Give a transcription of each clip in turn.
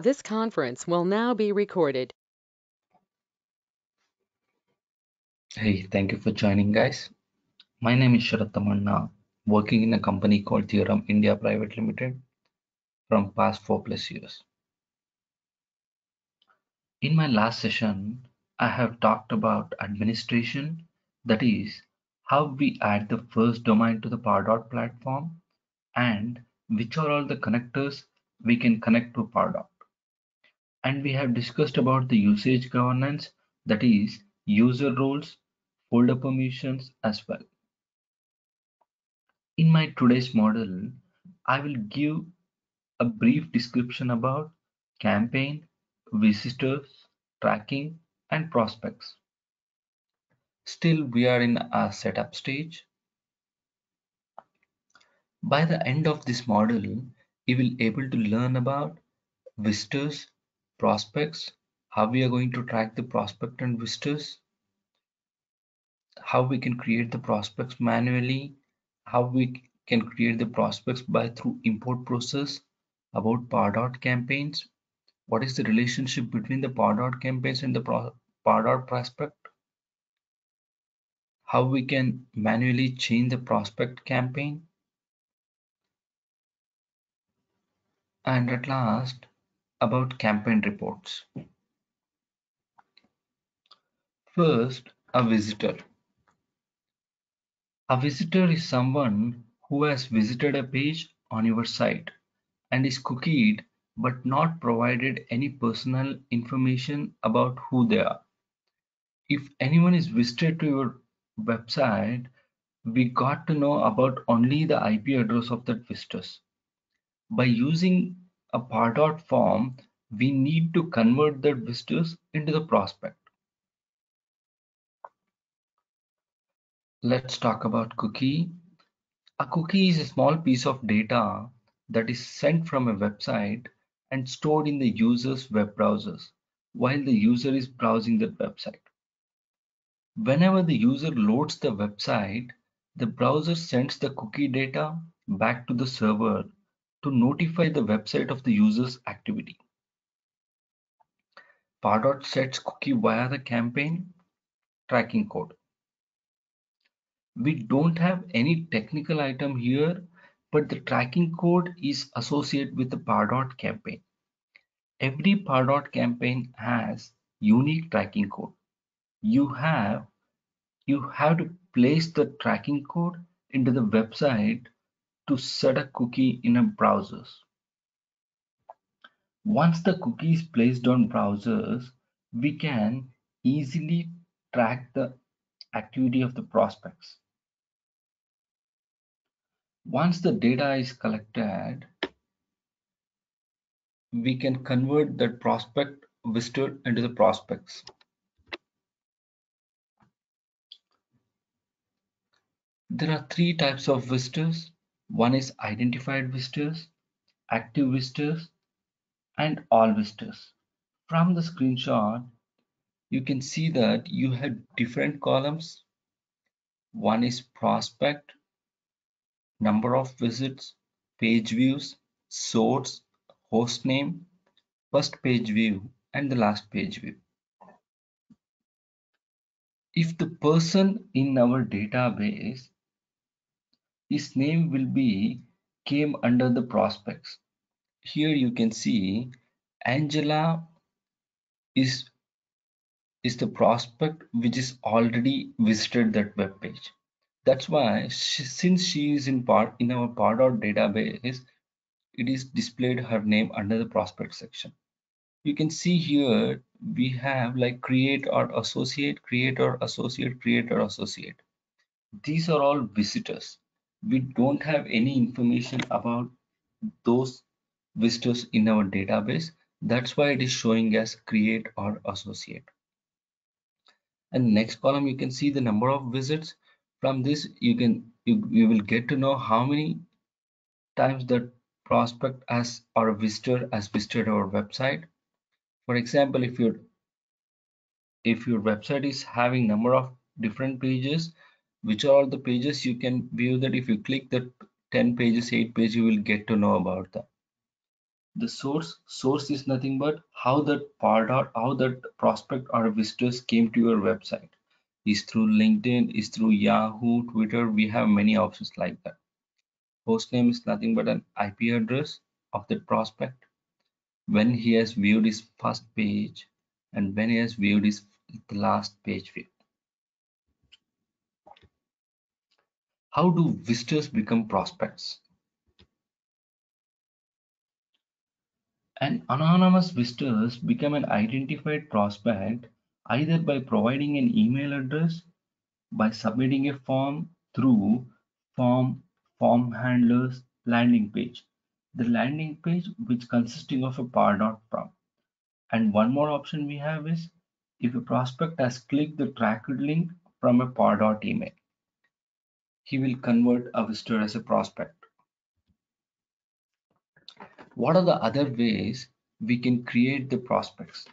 This conference will now be recorded. Hey, thank you for joining, guys. My name is Sharat Tamanna, working in a company called Theorem India Private Limited from past 4+ years. In my last session, I have talked about administration, that is, how we add the first domain to the Pardot platform and which are all the connectors we can connect to Pardot. And we have discussed about the usage governance, that is, user roles, folder permissions as well. In my today's model, I will give a brief description about campaign, visitors, tracking, and prospects. Still, we are in a setup stage. By the end of this model, you will able to learn about visitors, prospects, how we are going to track the prospect and visitors, how we can create the prospects manually, how we can create the prospects by through import process, about Pardot campaigns, what is the relationship between the Pardot campaigns and the Pardot prospect, how we can manually change the prospect campaign, and at last about campaign reports. First, a visitor. A visitor is someone who has visited a page on your site and is cookied but not provided any personal information about who they are. If anyone is visited to your website, we got to know about only the IP address of that visitors. By using a Pardot form, we need to convert that visitors into the prospect. Let's talk about cookie. A cookie is a small piece of data that is sent from a website and stored in the user's web browsers while the user is browsing that website. Whenever the user loads the website, the browser sends the cookie data back to the server to notify the website of the user's activity. Pardot sets cookie via the campaign tracking code. We don't have any technical item here, but the tracking code is associated with the Pardot campaign. Every Pardot campaign has unique tracking code. You have you have to place the tracking code into the website to set a cookie in a browsers. Once the cookie is placed on browsers, we can easily track the activity of the prospects. Once the data is collected, we can convert that prospect visitor into the prospects. There are three types of visitors. One is identified visitors, active visitors, and all visitors. From the screenshot, you can see that you have different columns. One is prospect, number of visits, page views, source, host name, first page view, and the last page view. If the person in our database, his name will be came under the prospects. Here you can see Angela is the prospect which is already visited that web page. That's why since she is in our Pardot database, it is displayed her name under the prospect section. You can see here we have like create or associate, create or associate, create or associate. These are all visitors. We don't have any information about those visitors in our database. That's why it is showing as create or associate. And next column you can see the number of visits. From this you will get to know how many times that prospect as or a visitor has visited our website. For example, if your website is having number of different pages, which are all the pages, you can view that if you click that 10 pages, 8 pages, you will get to know about that. The source is nothing but how that prospect or visitors came to your website. Is through LinkedIn, is through Yahoo, Twitter. We have many options like that. Host name is nothing but an IP address of the prospect when he has viewed his first page and when he has viewed his the last page view. How do visitors become prospects? An anonymous visitors become an identified prospect either by providing an email address, by submitting a form through form form handlers landing page. The landing page which consisting of a par.prom. And one more option we have is if a prospect has clicked the tracked link from a par.email, he will convert a visitor as a prospect. What are the other ways we can create the prospects?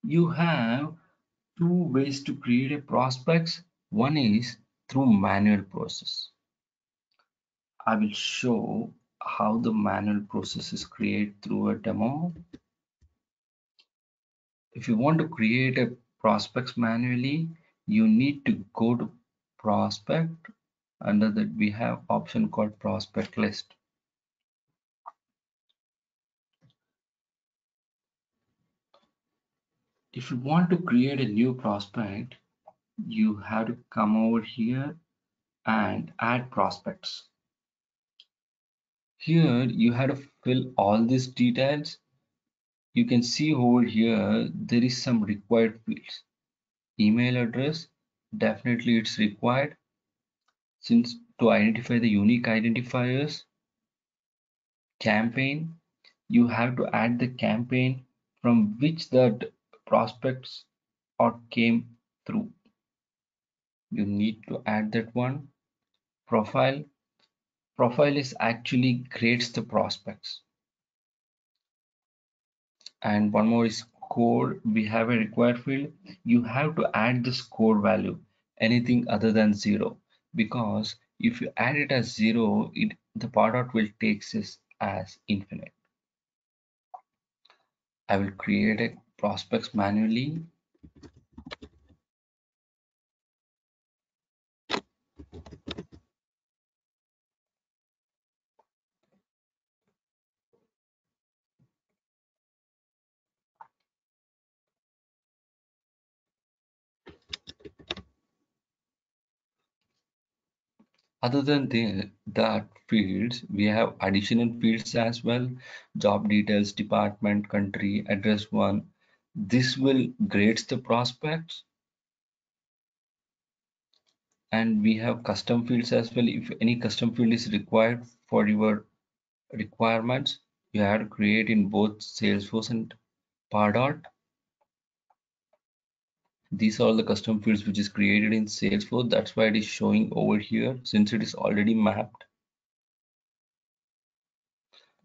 You have two ways to create a prospects. One is through manual process. I will show how the manual process is created through a demo. If you want to create a prospects manually, you need to go to prospect. Under that we have option called prospect list. If you want to create a new prospect, you have to come over here and add prospects. Here you have to fill all these details. You can see over here there is some required fields. Email address, definitely it's required since to identify the unique identifiers. Campaign, you have to add the campaign from which the prospects or came through. You need to add that one. Profile, profile is actually grades the prospects. And one more is score. We have a required field. You have to add the score value, anything other than 0, because if you add it as 0, the part will takes this as infinite. I will create a prospects manually. Other than that fields, we have additional fields as well. Job details, department, country, address one. This will grades the prospects. And we have custom fields as well. If any custom field is required for your requirements, you have to create in both Salesforce and Pardot. These are all the custom fields which is created in Salesforce. That's why it is showing over here since it is already mapped.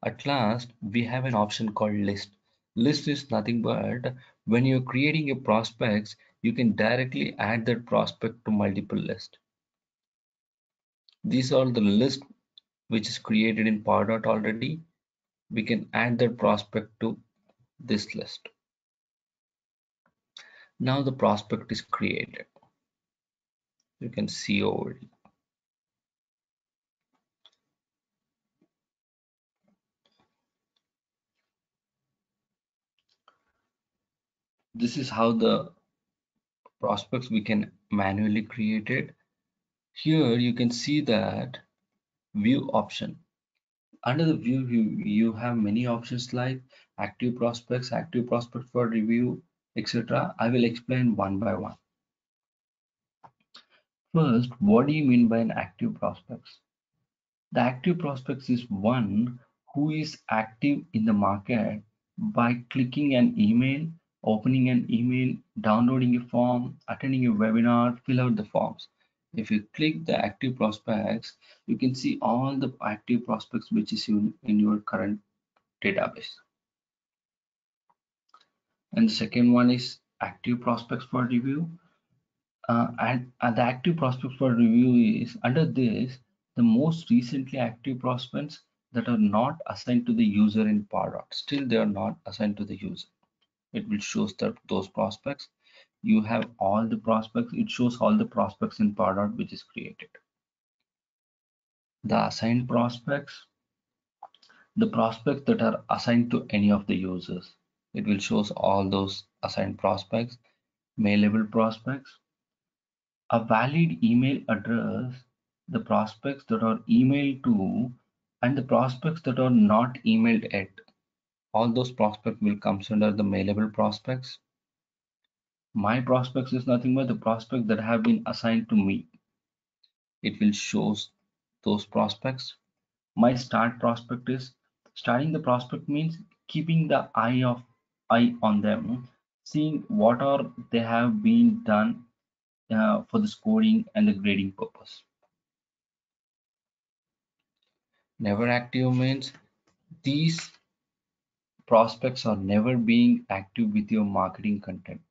At last, we have an option called list. List is nothing but when you're creating a prospects, you can directly add that prospect to multiple lists. These are the list which is created in Pardot already. We can add that prospect to this list. Now the prospect is created. You can see over here. This is how the prospects we can manually create it. Here you can see that view option. Under the view, you have many options like active prospect for review, etc. I will explain one by one. First, what do you mean by an active prospects? The active prospects is one who is active in the market by clicking an email, opening an email, downloading a form, attending a webinar, fill out the forms. If you click the active prospects, you can see all the active prospects which is in your current database. And the second one is active prospects for review. And the active prospects for review is under this, the most recently active prospects that are not assigned to the user in Pardot. Still, they are not assigned to the user. It will show that those prospects. You have all the prospects. It shows all the prospects in Pardot which is created. The assigned prospects, the prospects that are assigned to any of the users. It will shows all those assigned prospects, mailable prospects, a valid email address, the prospects that are emailed to, and the prospects that are not emailed yet. All those prospects will come under the mailable prospects. My prospects is nothing but the prospects that have been assigned to me. It will show those prospects. My start prospect is starting the prospect means keeping the eye on them, seeing what are they have been done for the scoring and the grading purpose. Never active means these prospects are never being active with your marketing content.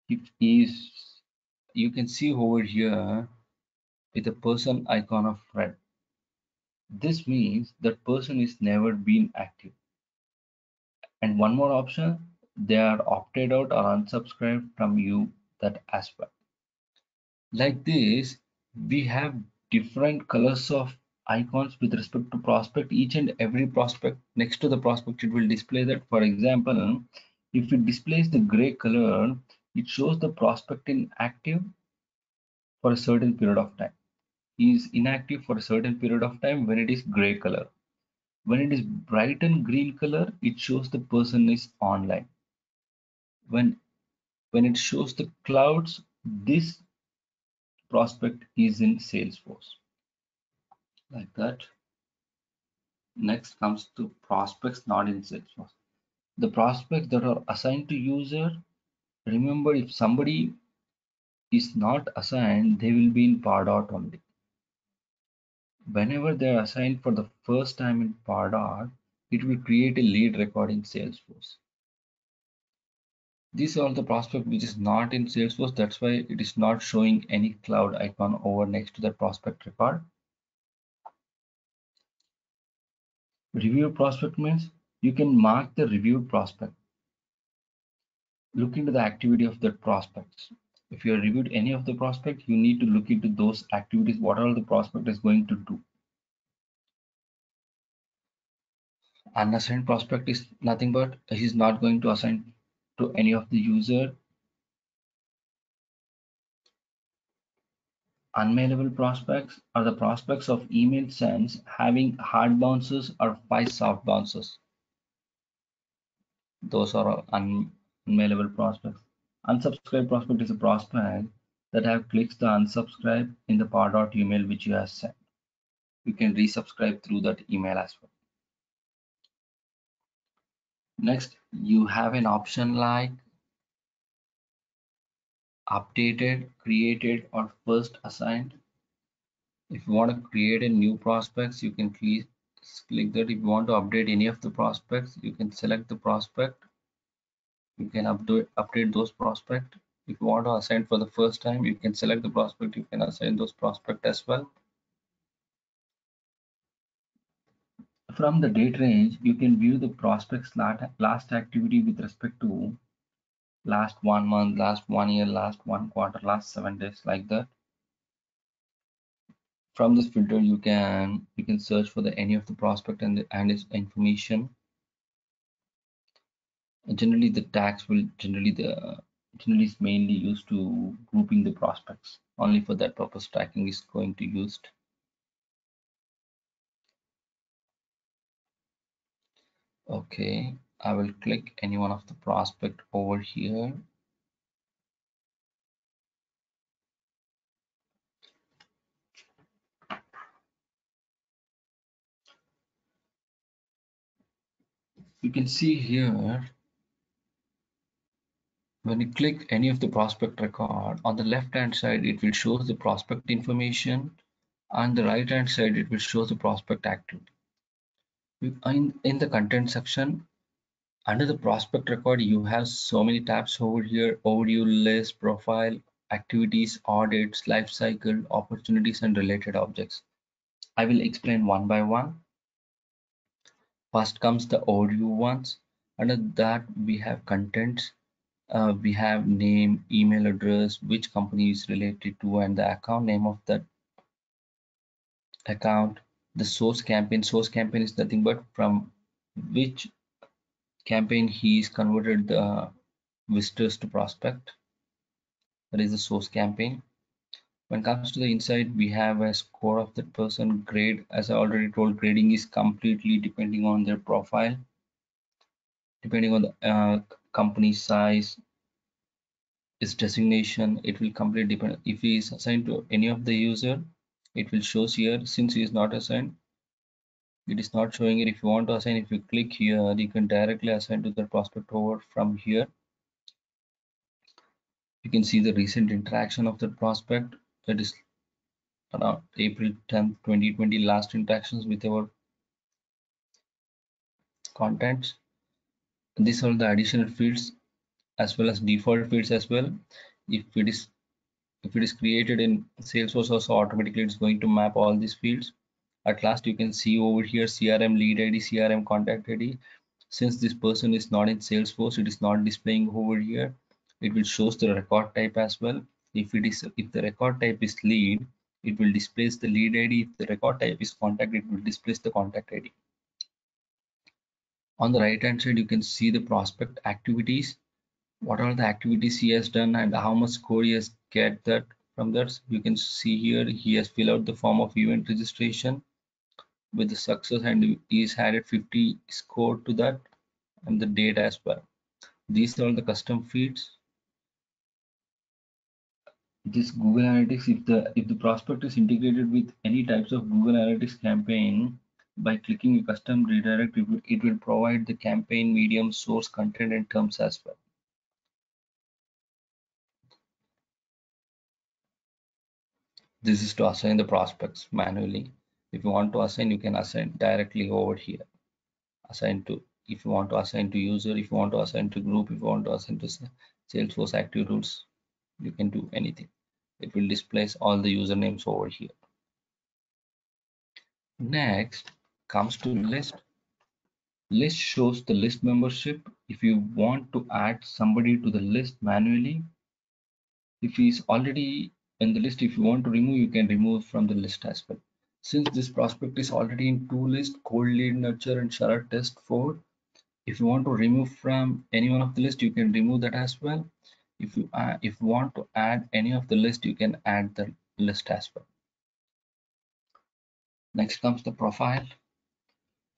It is, you can see over here with a person icon of red. This means that person is never been active. And one more option, they are opted out or unsubscribed from you that as well. Like this, we have different colors of icons with respect to prospect. Each and every prospect next to the prospect, it will display that. For example, if it displays the gray color, it shows the prospect inactive for a certain period of time. He is inactive for a certain period of time when it is gray color. When it is bright and green color, it shows the person is online. When it shows the clouds, this prospect is in Salesforce. Like that. Next comes to prospects not in Salesforce. The prospects that are assigned to user, remember if somebody is not assigned, they will be in Pardot only. Whenever they are assigned for the first time in Pardot, it will create a lead record in Salesforce. These are the prospect which is not in Salesforce. That's why it is not showing any cloud icon over next to the prospect record. Review prospect means you can mark the reviewed prospect. Look into the activity of the prospects. If you have reviewed any of the prospect, you need to look into those activities, what all the prospect is going to do. Unassigned prospect is nothing but he is not going to assign to any of the user. Unmailable prospects are the prospects of email sends having hard bounces or 5 soft bounces. Those are all unmailable prospects. Unsubscribed prospect is a prospect that have clicked the unsubscribe in the Pardot email which you have sent. You can resubscribe through that email as well. Next, you have an option like updated, created, or first assigned. If you want to create a new prospects, you can click that. If you want to update any of the prospects, you can select the prospect. You can update those prospect. If you want to assign for the first time, you can select the prospect. You can assign those prospect as well. From the date range, you can view the prospect's last activity with respect to last 1 month, last 1 year, last 1 quarter, last 7 days, like that. From this filter, you can search for the any of the prospect and its information. Generally, the tags will generally is mainly used to grouping the prospects. Only for that purpose, tracking is going to used. Okay, I will click any one of the prospect over here. You can see here, when you click any of the prospect record, on the left hand side it will show the prospect information, and the right hand side it will show the prospect activity. In the content section, under the prospect record, you have so many tabs over here: overview, list, profile, activities, audits, life cycle, opportunities, and related objects. I will explain one by one. First comes the audio ones. Under that we have contents. We have name, email address, which company is related to, and the account name of that account. The source campaign. Source campaign is nothing but from which campaign he is converted the visitors to prospect. That is the source campaign. When it comes to the inside, we have a score of that person. Grade, as I already told, grading is completely depending on their profile, depending on the company size, its designation. It will completely depend. If he is assigned to any of the user, it will shows here. Since he is not assigned, it is not showing it. If you want to assign, if you click here, you can directly assign to the prospect over from here. You can see the recent interaction of the prospect. That is around April 10th, 2020, last interactions with our contents. These are the additional fields as well as default fields as well. If it is created in Salesforce also, automatically it's going to map all these fields. At last you can see over here CRM lead ID, CRM contact ID. Since this person is not in Salesforce, it is not displaying over here. It will shows the record type as well. If the record type is lead, it will displays the lead ID. If the record type is contact, it will displays the contact ID. On the right hand side, you can see the prospect activities. What are the activities he has done and how much score he has get that from that. You can see here he has filled out the form of event registration with the success and he's added 50 score to that and the data as well. These are the custom feeds. This Google Analytics, if the prospect is integrated with any types of Google Analytics campaign, by clicking a custom redirect, it will provide the campaign medium, source, content, and terms as well. This is to assign the prospects manually. If you want to assign, you can assign directly over here. Assign to, if you want to assign to user, if you want to assign to group, if you want to assign to Salesforce active rules, you can do anything. It will display all the usernames over here. Next comes to list. List shows the list membership. If you want to add somebody to the list manually, if he's already in the list, if you want to remove, you can remove from the list as well. Since this prospect is already in two lists, cold lead nurture and Sharat test 4, if you want to remove from any one of the list, you can remove that as well. If you want to add any of the list, you can add the list as well. Next comes the profile.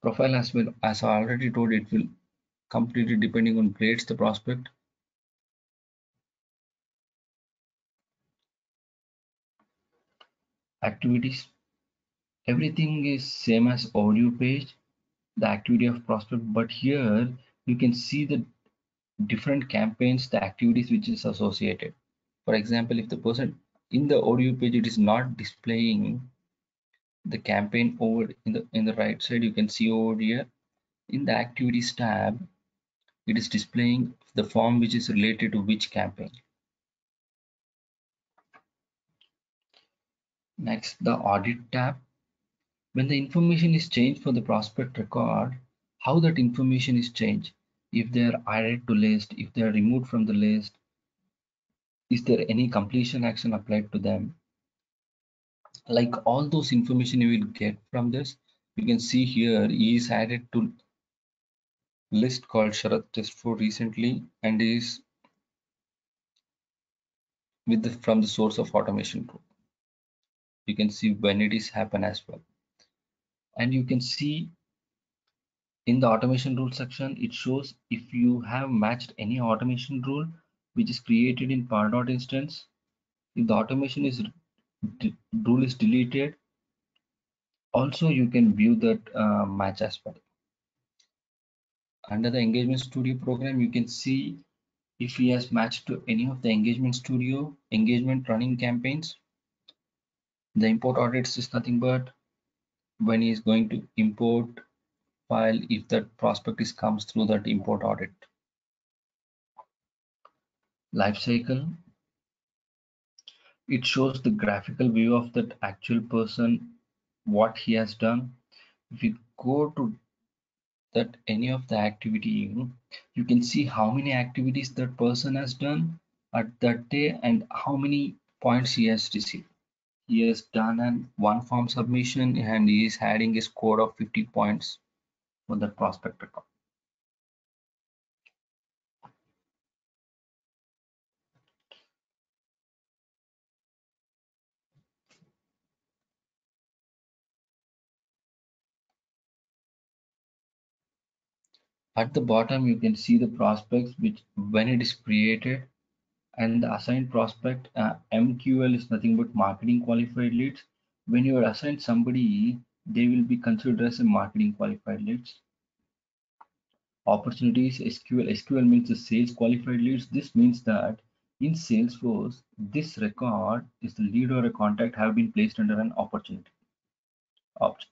Profile as well, as I already told, it will completely depending on grades the prospect. Activities, everything is same as audio page, the activity of prospect, but here you can see the different campaigns, the activities which is associated. For example, if the person in the audio page, it is not displaying the campaign over in the right side, you can see over here in the activities tab, it is displaying the form which is related to which campaign. Next, the audit tab. When the information is changed for the prospect record, how that information is changed, if they are added to list, if they are removed from the list, is there any completion action applied to them, like all those information you will get from this. You can see here he is added to list called Sharat test 4 recently and is with the from the source of automation tool. You can see when it is happen as well, and you can see in the automation rule section it shows if you have matched any automation rule which is created in Pardot instance. If the automation is rule is deleted, also you can view that match as well. Under the engagement studio program, you can see if he has matched to any of the engagement studio engagement running campaigns. The import audits is nothing but when he is going to import file, if that prospect is comes through that import audit. Lifecycle, it shows the graphical view of that actual person what he has done. If you go to that any of the activity, you can see how many activities that person has done at that day and how many points he has received. He has done an one form submission and he is adding a score of 50 points for that prospect record. At the bottom, you can see the prospects which when it is created and the assigned prospect. MQL is nothing but marketing qualified leads. When you are assigned somebody, they will be considered as a marketing qualified leads. Opportunities SQL means the sales qualified leads. This means that in Salesforce, this record is the lead or a contact have been placed under an opportunity option.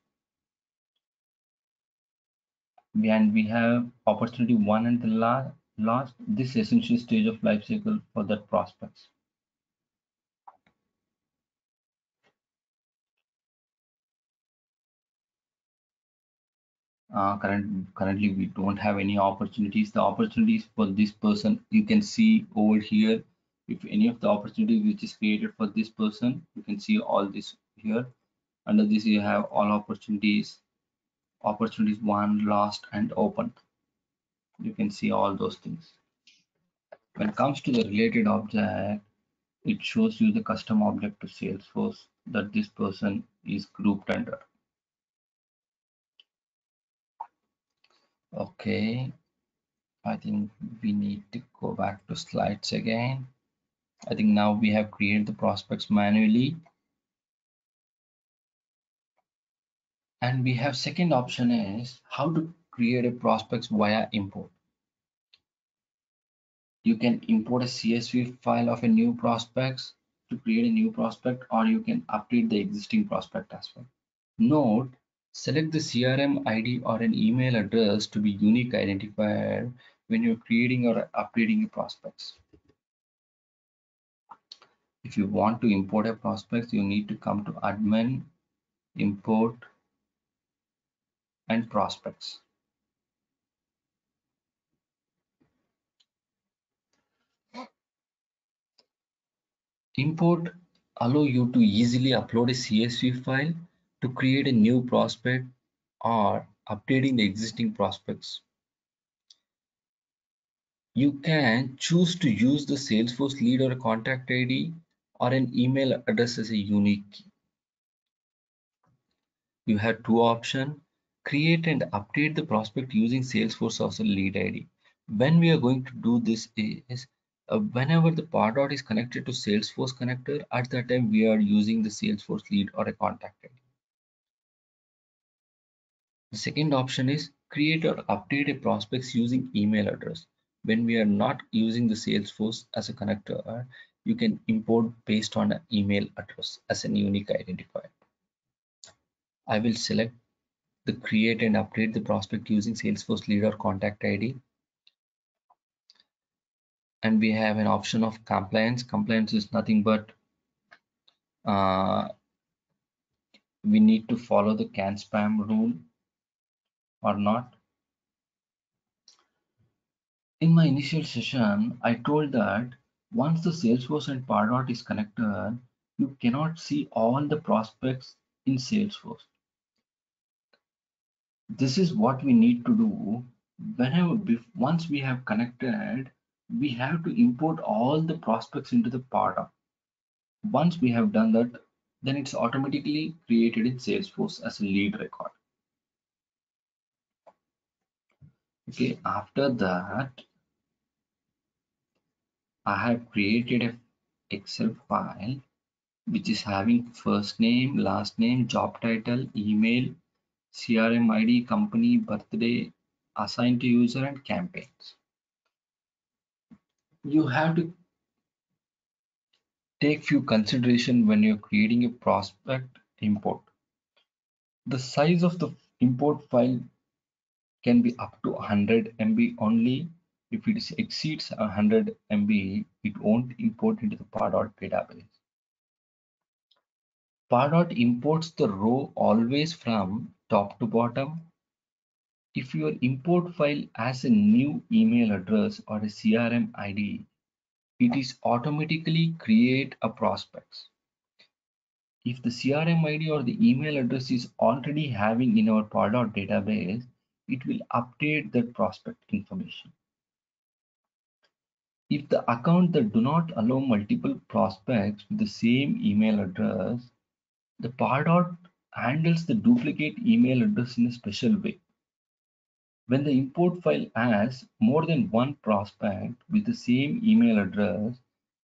And we have opportunity one and the last this essential stage of life cycle for that prospects. Currently we don't have any opportunities. The opportunities for this person you can see over here. If any of the opportunities which is created for this person, you can see all this here. Under this you have all opportunities one, lost and open. You can see all those things. When it comes to the related object, it shows you the custom object to Salesforce that this person is grouped under. Okay, I think we need to go back to slides again. I think now we have created the prospects manually. And we have second option is how to create a prospects via import. You can import a CSV file of a new prospects to create a new prospect, or you can update the existing prospect as well. Note, select the CRM ID or an email address to be unique identifier when you're creating or updating your prospects. If you want to import a prospect, you need to come to admin, import, and prospects. Import allow you to easily upload a CSV file to create a new prospect or updating the existing prospects. You can choose to use the Salesforce lead or a contact ID or an email address as a unique key. You have two options: create and update the prospect using Salesforce as a lead ID. When we are going to do this is whenever the Pardot is connected to Salesforce connector, at that time we are using the Salesforce lead or a contact ID. The second option is create or update a prospects using email address. When we are not using the Salesforce as a connector, you can import based on an email address as an unique identifier. I will select the create and update the prospect using Salesforce lead or contact ID. And we have an option of compliance. Compliance is nothing but uh, we need to follow the can spam rule or not. In my initial session, I told that once the Salesforce and Pardot is connected, you cannot see all the prospects in Salesforce. This is what we need to do. Once we have connected, we have to import all the prospects into the Pardot. Once we have done that, then it's automatically created in Salesforce as a lead record. Okay, after that, I have created a Excel file which is having first name, last name, job title, email, CRM ID, company, birthday, assigned to user, and campaigns. You have to take few consideration when you're creating a prospect import. The size of the import file can be up to 100 MB only. If it exceeds 100 MB, it won't import into the Pardot database. Pardot imports the row always from top to bottom. If your import file has a new email address or a CRM ID, it is automatically create a prospects. If the CRM ID or the email address is already having in our Pardot database, it will update that prospect information. If the account that do not allow multiple prospects with the same email address, the Pardot handles the duplicate email address in a special way. When the import file has more than one prospect with the same email address,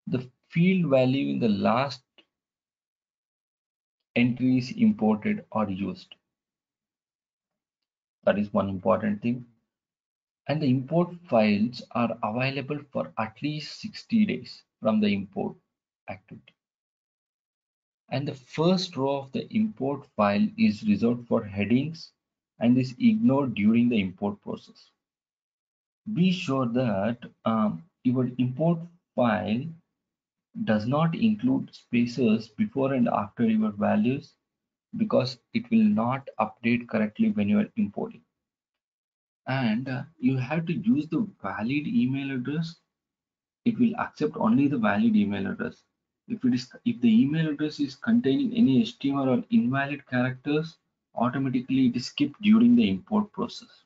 the field value in the last entry is imported or used. That is one important thing. And the import files are available for at least 60 days from the import activity. And the first row of the import file is reserved for headings and is ignored during the import process. Be sure that your import file does not include spaces before and after your values because it will not update correctly when you are importing. And you have to use the valid email address. It will accept only the valid email address. If the email address is containing any HTML or invalid characters, automatically it is skipped during the import process.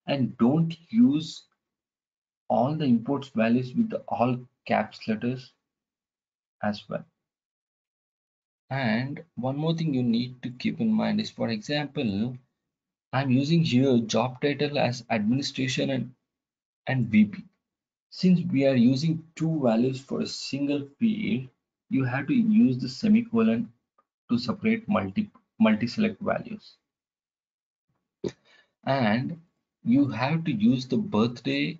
And don't use all the imports values with the all caps letters as well. And one more thing you need to keep in mind is, for example, I'm using here job title as administration and VP. Since we are using two values for a single field, you have to use the semicolon to separate multi-select values. And you have to use the birthday,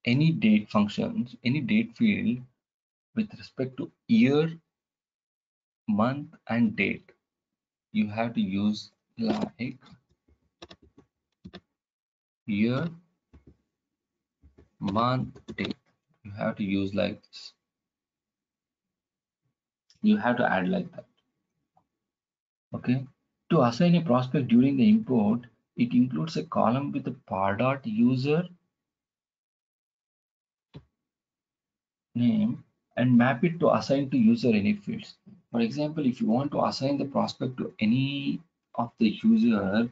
any date functions, any date field with respect to year, month, and date. You have to use like year, month, date. You have to use like this. You have to add like that. Okay. To assign a prospect during the import, it includes a column with the Pardot user name and map it to assign to user any fields. For example, if you want to assign the prospect to any of the user,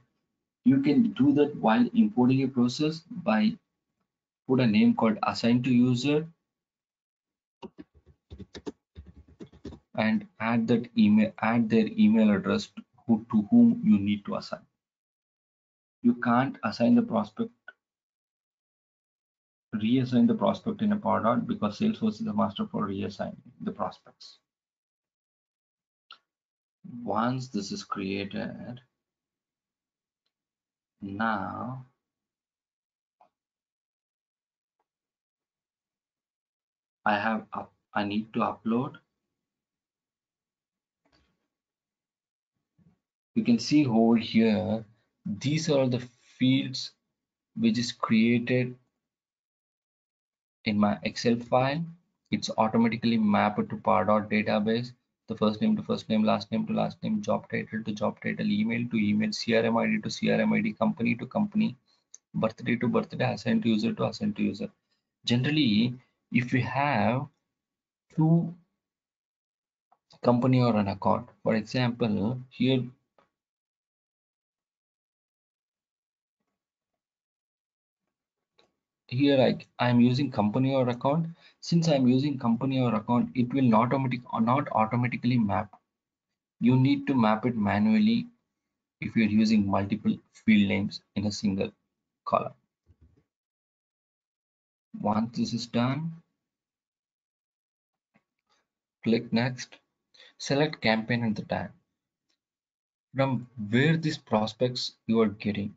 you can do that while importing a process by put a name called assign to user and add that email, add their email address to whom you need to assign. You can't assign the prospect, reassign the prospect in a Pardot because Salesforce is the master for reassigning the prospects. Once this is created, now I need to upload. You can see over here, these are the fields which is created in my Excel file. It's automatically mapped to Pardot database. The first name to first name, last name to last name, job title to job title, email to email, CRM ID to CRM ID, company to company, birthday to birthday, assigned to user to assigned to user. Generally, if we have two company or an account, for example, here I'm using company or account. Since I'm using company or account, it will not automatically map. You need to map it manually if you're using multiple field names in a single column. Once this is done, click next, select campaign at the tab. From where these prospects you are getting.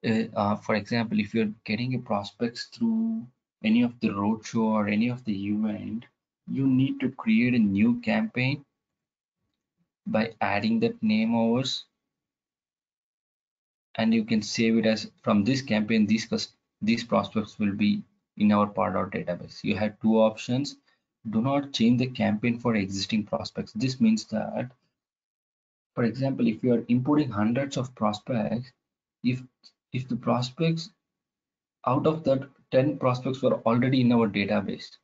For example, if you're getting a prospects through any of the roadshow or any of the event, you need to create a new campaign by adding that name overs, and you can save it as from this campaign. These prospects will be in our Pardot database. You have two options. Do not change the campaign for existing prospects. This means that, for example, if you are importing hundreds of prospects, if if the prospects out of that 10 prospects were already in our database,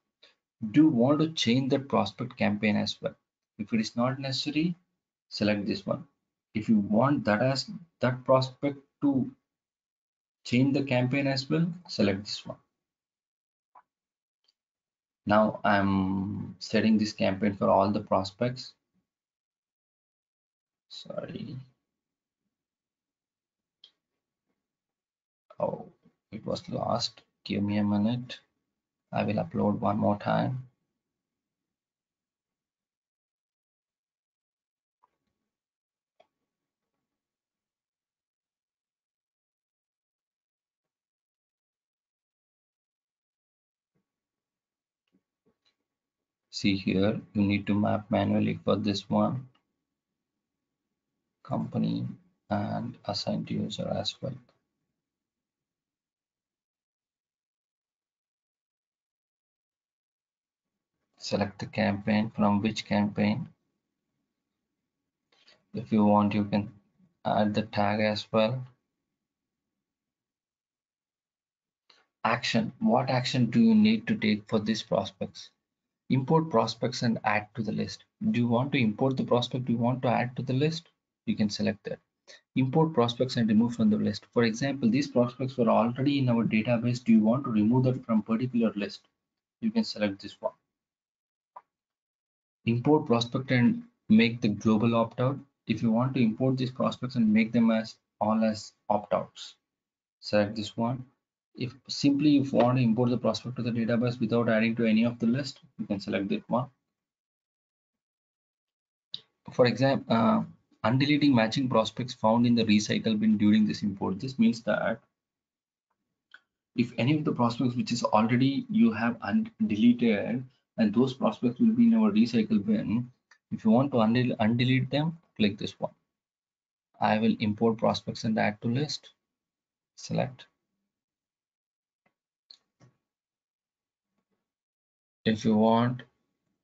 do you want to change that prospect campaign as well? If it is not necessary, select this one. If you want that prospect to change the campaign as well, select this one. Now I'm setting this campaign for all the prospects. Sorry. Oh, it was lost. Give me a minute. I will upload one more time. See here, you need to map manually for this one, company, and assign to user as well. Select the campaign, from which campaign. If you want, you can add the tag as well. Action. What action do you need to take for these prospects? Import prospects and add to the list. Do you want to import the prospect? Do you want to add to the list? You can select that. Import prospects and remove from the list. For example, these prospects were already in our database. Do you want to remove that from particular list? You can select this one. Import prospect and make the global opt-out. If you want to import these prospects and make them as all as opt-outs, select this one. If simply you want to import the prospect to the database without adding to any of the list, you can select that one. For example, undeleting matching prospects found in the recycle bin during this import. This means that if any of the prospects which is already you have deleted, and those prospects will be in our recycle bin, if you want to undelete them, click this one. I will import prospects and add to list. Select. If you want,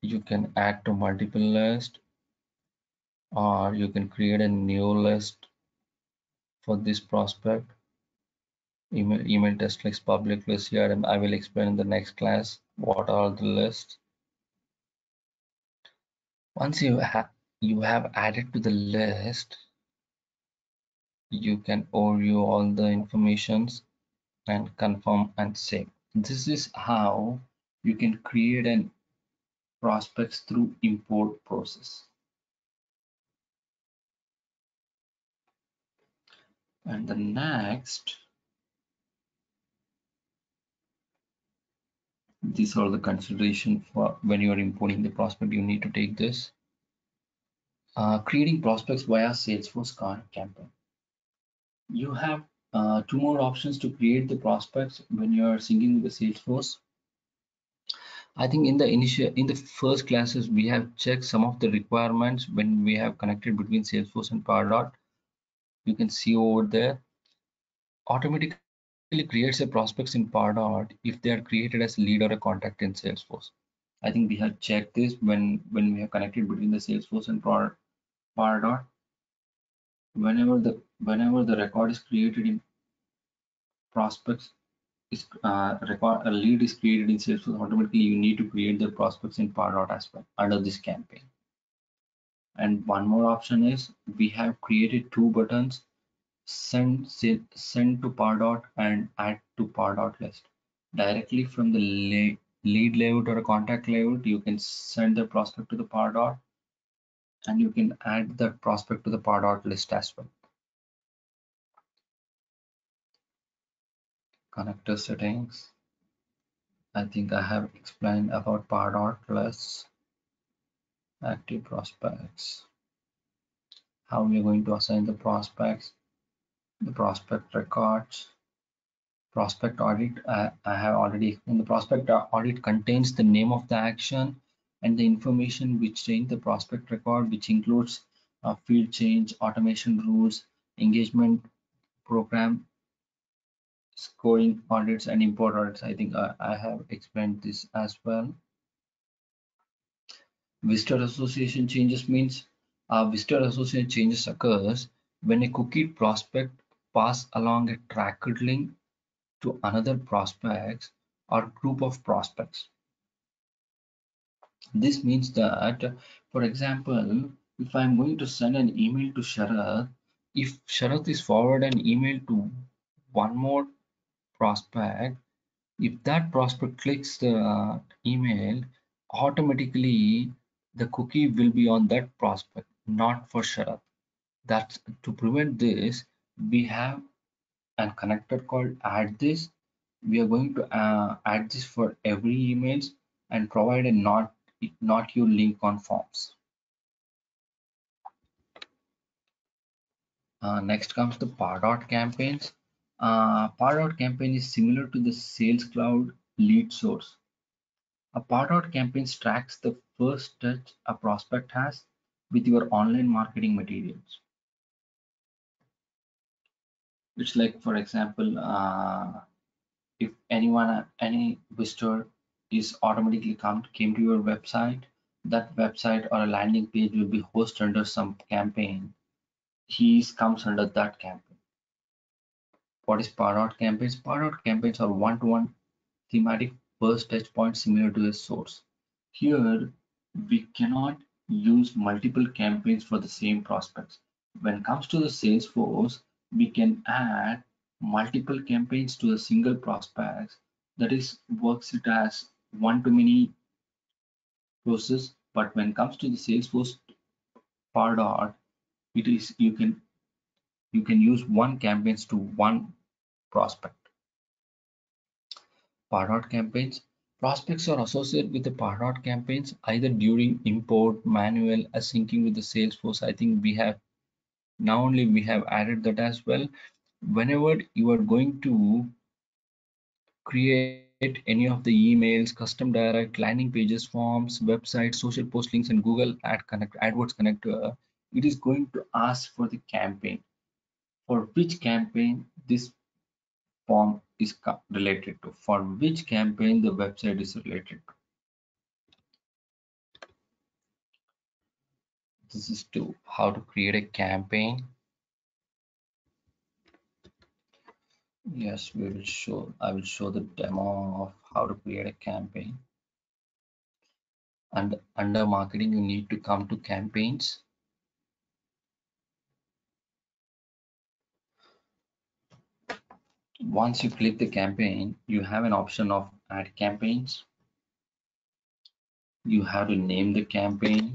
you can add to multiple list, or you can create a new list for this prospect. Email test list, public list here, and I will explain in the next class what are the lists. Once you have added to the list, you can overview all the informations and confirm and save. This is how you can create an prospects through import process. And the next, these are the consideration for when you are importing the prospect. You need to take this. Creating prospects via Salesforce campaign. You have two more options to create the prospects when you are syncing with the Salesforce. I think in the first classes we have checked some of the requirements when we have connected between Salesforce and Pardot. You can see over there, automatically creates a prospects in Pardot if they are created as a lead or a contact in Salesforce. I think we have checked this when we have connected between the Salesforce and Pardot. Whenever the record is created in prospects, is record a lead is created in Salesforce, automatically you need to create the prospects in Pardot as well under this campaign. And one more option is we have created two buttons, send to Pardot and add to Pardot list. Directly from the lead layout or a contact layout, you can send the prospect to the Pardot, and you can add that prospect to the Pardot list as well. Connector settings. I think I have explained about Pardot lists, active prospects, how we are going to assign the prospects, the prospect records, prospect audit. I have already explained. The prospect audit contains the name of the action and the information which change the prospect record, which includes field change, automation rules, engagement program, scoring audits, and import audits. I think I have explained this as well. Visitor association changes means visitor association changes occurs when a cookie prospect pass along a tracked link to another prospects or group of prospects. This means that, for example, if I'm going to send an email to Sharath, if Sharath is forward an email to one more prospect, if that prospect clicks the email, automatically the cookie will be on that prospect, not for Sharath. That's to prevent this, we have a connector called add this. We are going to add this for every emails and provide a not your link on forms. Next comes the Pardot campaigns. Pardot campaign is similar to the Sales Cloud lead source. A Pardot campaign tracks the first touch a prospect has with your online marketing materials. It's like, for example, if any visitor is automatically came to your website, that website or a landing page will be hosted under some campaign. He comes under that campaign. What is Pardot campaigns? Pardot campaigns are one-to-one thematic first touch point similar to a source. Here, we cannot use multiple campaigns for the same prospects. When it comes to the Salesforce, we can add multiple campaigns to a single prospects. That is, works it as one-to-many process. But when it comes to the Salesforce Pardot, it is you can use one campaigns to one prospect. Pardot campaigns. Prospects are associated with the Pardot campaigns either during import, manual, syncing with the Salesforce. I think we have now only we have added that as well. Whenever you are going to create any of the emails, custom direct, landing pages, forms, websites, social post links, and Google AdWords connector, it is going to ask for the campaign. For which campaign this form is related to, for which campaign the website is related to. This is to how to create a campaign. Yes, I will show the demo of how to create a campaign. And under marketing, you need to come to campaigns. Once you click the campaign, you have an option of add campaigns. You have to name the campaign.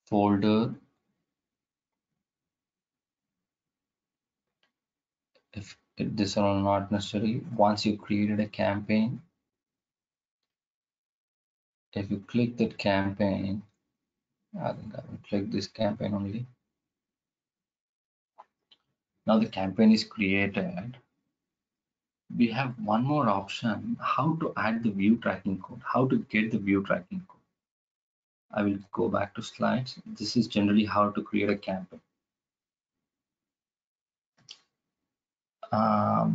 Folder. If this are not necessary, once you created a campaign, if you click that campaign, I think I will click this campaign only. Now the campaign is created. We have one more option, how to add the view tracking code, how to get the view tracking code. I will go back to slides. This is generally how to create a campaign.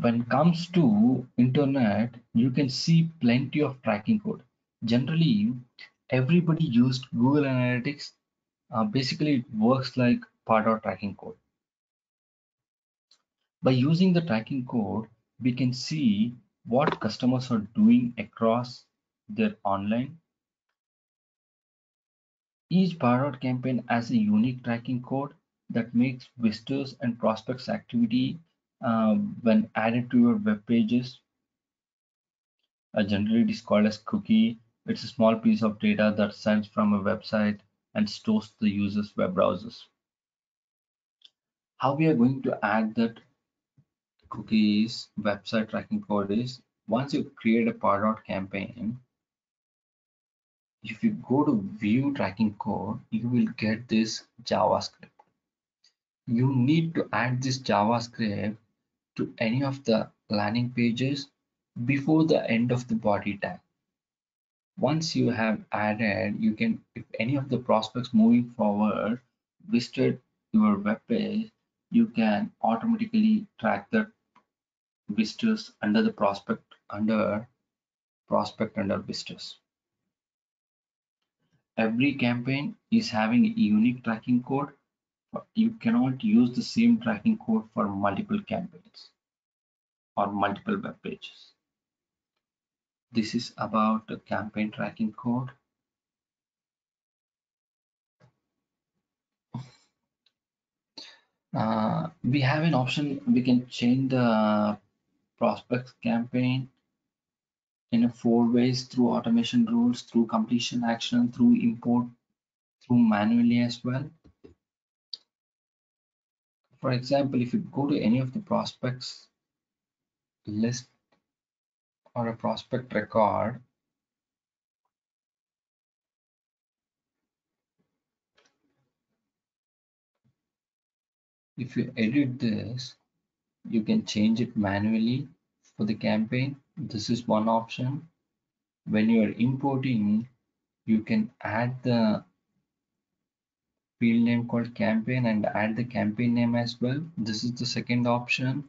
When it comes to internet, you can see plenty of tracking code. Generally, everybody used Google Analytics. Basically, it works like Pardot tracking code. By using the tracking code, we can see what customers are doing across their online. Each Pardot campaign has a unique tracking code that makes visitors and prospects activity when added to your web pages. Generally, it is called as cookie. It's a small piece of data that sends from a website and stores the user's web browsers. How we are going to add that cookies website tracking code is, once you create a Pardot campaign, if you go to view tracking code, you will get this JavaScript. You need to add this JavaScript to any of the landing pages before the end of the body tag. Once you have added, you can, if any of the prospects moving forward visited your web page, you can automatically track that visitors under the prospect under visitors. Every campaign is having a unique tracking code. You cannot use the same tracking code for multiple campaigns or multiple web pages. This is about the campaign tracking code. We have an option, we can change the prospects campaign in 4 ways: through automation rules, through completion action, through import, through manually as well. For example, if you go to any of the prospects list or a prospect record, if you edit this, you can change it manually for the campaign. This is one option. When you are importing, you can add the field name called campaign and add the campaign name as well. This is the second option.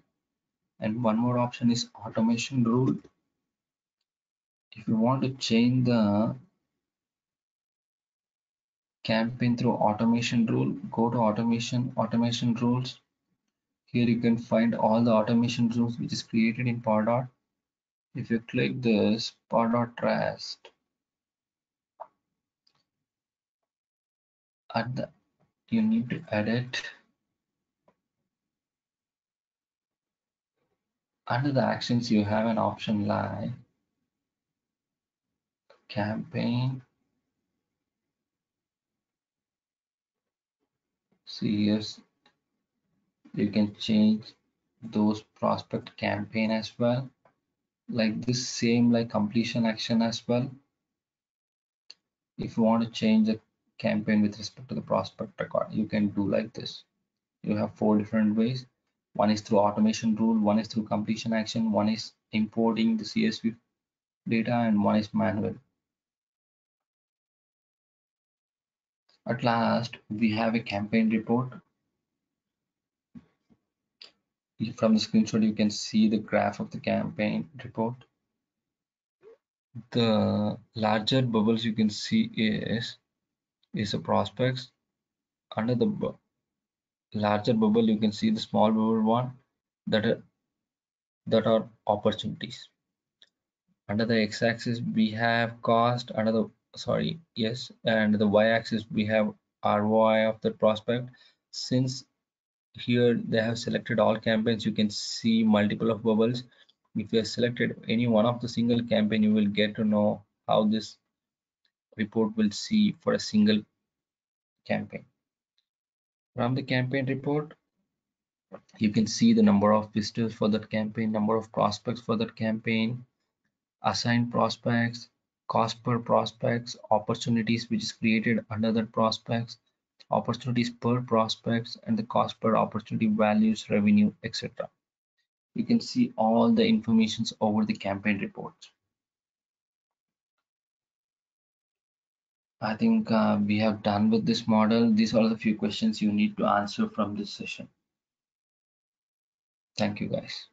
And one more option is automation rule. If you want to change the campaign through automation rule, go to automation rules. Here you can find all the automation rules which is created in Pardot. If you click this Pardot Trust, you need to edit. Under the actions, you have an option like campaign. See, yes, you can change those prospect campaign as well. Like this same like completion action as well. If you want to change the campaign with respect to the prospect record, you can do like this. You have 4 different ways. One is through automation rule, one is through completion action, one is importing the CSV data, and one is manual. At last, we have a campaign report. From the screenshot, you can see the graph of the campaign report. The larger bubbles you can see is the prospects. Under the larger bubble, you can see the small bubble one that are opportunities. Under the x-axis, we have cost. Under the and the y-axis we have ROI of the prospect. Since here they have selected all campaigns, you can see multiple of bubbles. If you have selected any one of the single campaign, you will get to know how this report will see for a single campaign. From the campaign report, you can see the number of visitors for that campaign, number of prospects for that campaign, assigned prospects, cost per prospects, opportunities which is created under that prospects, opportunities per prospects, and the cost per opportunity values, revenue, etc. You can see all the informations over the campaign reports. I think we have done with this model. These are the few questions you need to answer from this session. Thank you guys.